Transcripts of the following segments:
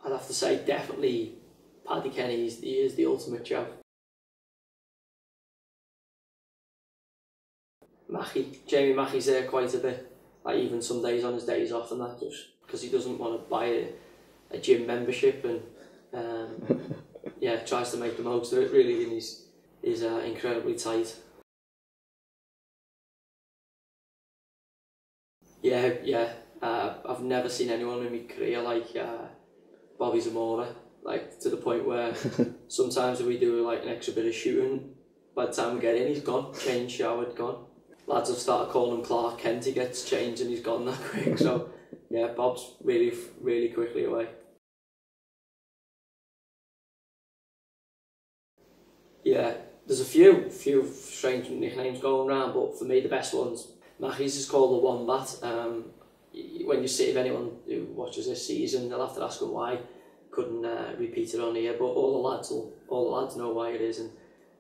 I'd have to say definitely Paddy Kenny is the ultimate chav. Jamie Mackey's there quite a bit, like even some days on his days off and that, just because he doesn't want to buy a gym membership and yeah, tries to make the most of it really, and he's incredibly tight. Yeah, I've never seen anyone in my career like Bobby Zamora, like to the point where sometimes when we do like an extra bit of shooting, by the time we get in he's gone, changed, showered, gone. Lads have started calling him Clark Kent, he gets changed and he's gone that quick, so yeah, Bob's really quickly away. Yeah, there's a few strange nicknames going around, but for me the best ones, Mackey's is called the Wombat. When you see, if anyone who watches this season, they'll have to ask him why. Couldn't repeat it on here, but all the lads know why it is,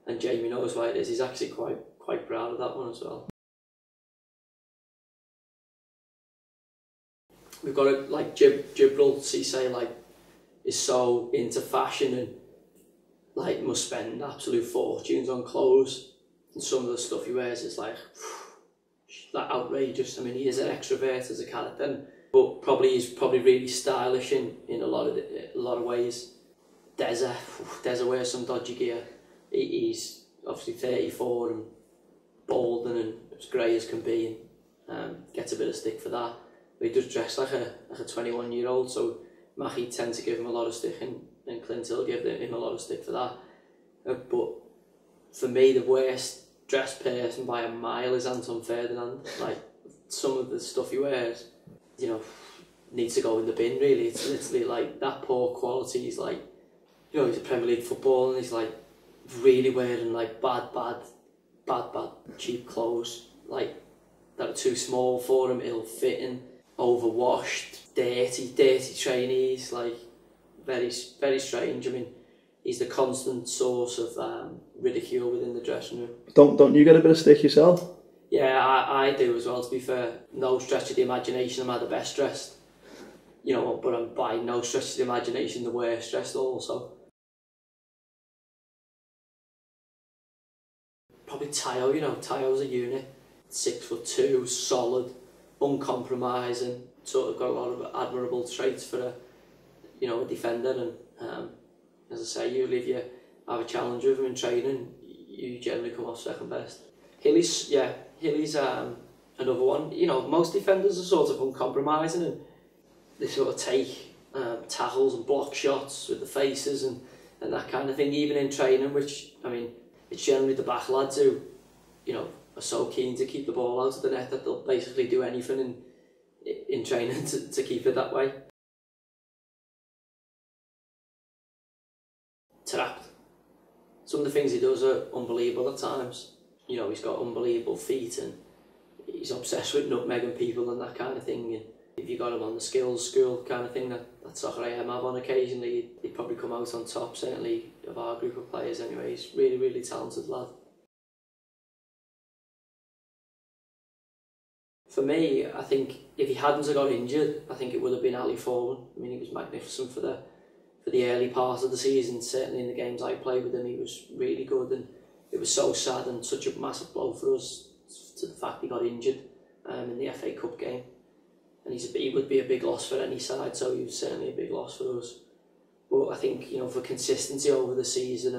and Jamie knows why it is. He's actually quite proud of that one as well. We've got it like Jibril Cisse, like is so into fashion and like must spend absolute fortunes on clothes, and some of the stuff he wears is like outrageous. I mean, he is an extrovert as a character, but he's probably really stylish in a lot of ways. Deza wears some dodgy gear. He's obviously 34 and balding and as grey as can be, and gets a bit of stick for that. But he does dress like a 21-year-old, so Mackie tends to give him a lot of stick, and Clint will give him a lot of stick for that. But for me, the worst dressed person by a mile is Anton Ferdinand. Like, some of the stuff he wears, you know, needs to go in the bin really. It's literally like that poor quality. He's like, you know, he's a Premier League footballer and he's like really wearing like bad cheap clothes, like that are too small for him, ill-fitting, overwashed, dirty trainees, like very strange. I mean, he's the constant source of ridicule within the dressing room. Don't you get a bit of stick yourself? Yeah, I do as well, to be fair. No stretch of the imagination am I the best dressed, you know, but I'm by no stretch of the imagination the worst dressed also. Probably Tayo, you know, Tayo's a unit, 6'2", solid, uncompromising, sort of got a lot of admirable traits for a defender, and as I say, if you have a challenge with him in training, you generally come off second best. Hilly's another one. You know, most defenders are sort of uncompromising and they sort of take tackles and block shots with the faces and that kind of thing, even in training, which, I mean, it's generally the back lads who, you know, are so keen to keep the ball out of the net that they'll basically do anything in training to keep it that way. Trapped. Some of the things he does are unbelievable at times. You know, he's got unbelievable feet and he's obsessed with nutmegging people and that kind of thing. And if you got him on the skills school kind of thing that Soccer AM have on occasionally, he'd probably come out on top, certainly of our group of players anyway. He's really talented lad. For me, I think if he hadn't got injured, I think it would have been Ali Foreman. I mean, he was magnificent for the early part of the season. Certainly in the games I played with him, he was really good, and it was so sad and such a massive blow for us to the fact he got injured in the FA Cup game. And he would be a big loss for any side, so he was certainly a big loss for us. But I think, you know, for consistency over the season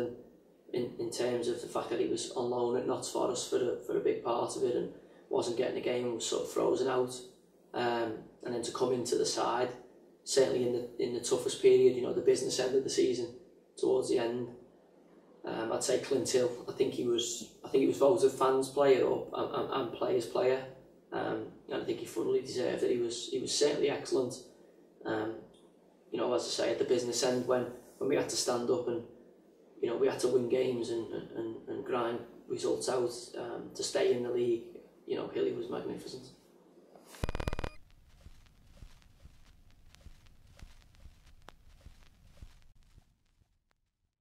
and in terms of the fact that he was on loan at Notts Forest for a big part of it and wasn't getting a game, was sort of frozen out, and then to come into the side, certainly in the toughest period, you know, the business end of the season, towards the end, I'd say Clint Hill. I think he was voted fans player and players player, and I think he fully deserved it. He was certainly excellent. You know, as I say, at the business end, when we had to stand up and, you know, we had to win games and grind results out to stay in the league, you know, Hilly was magnificent.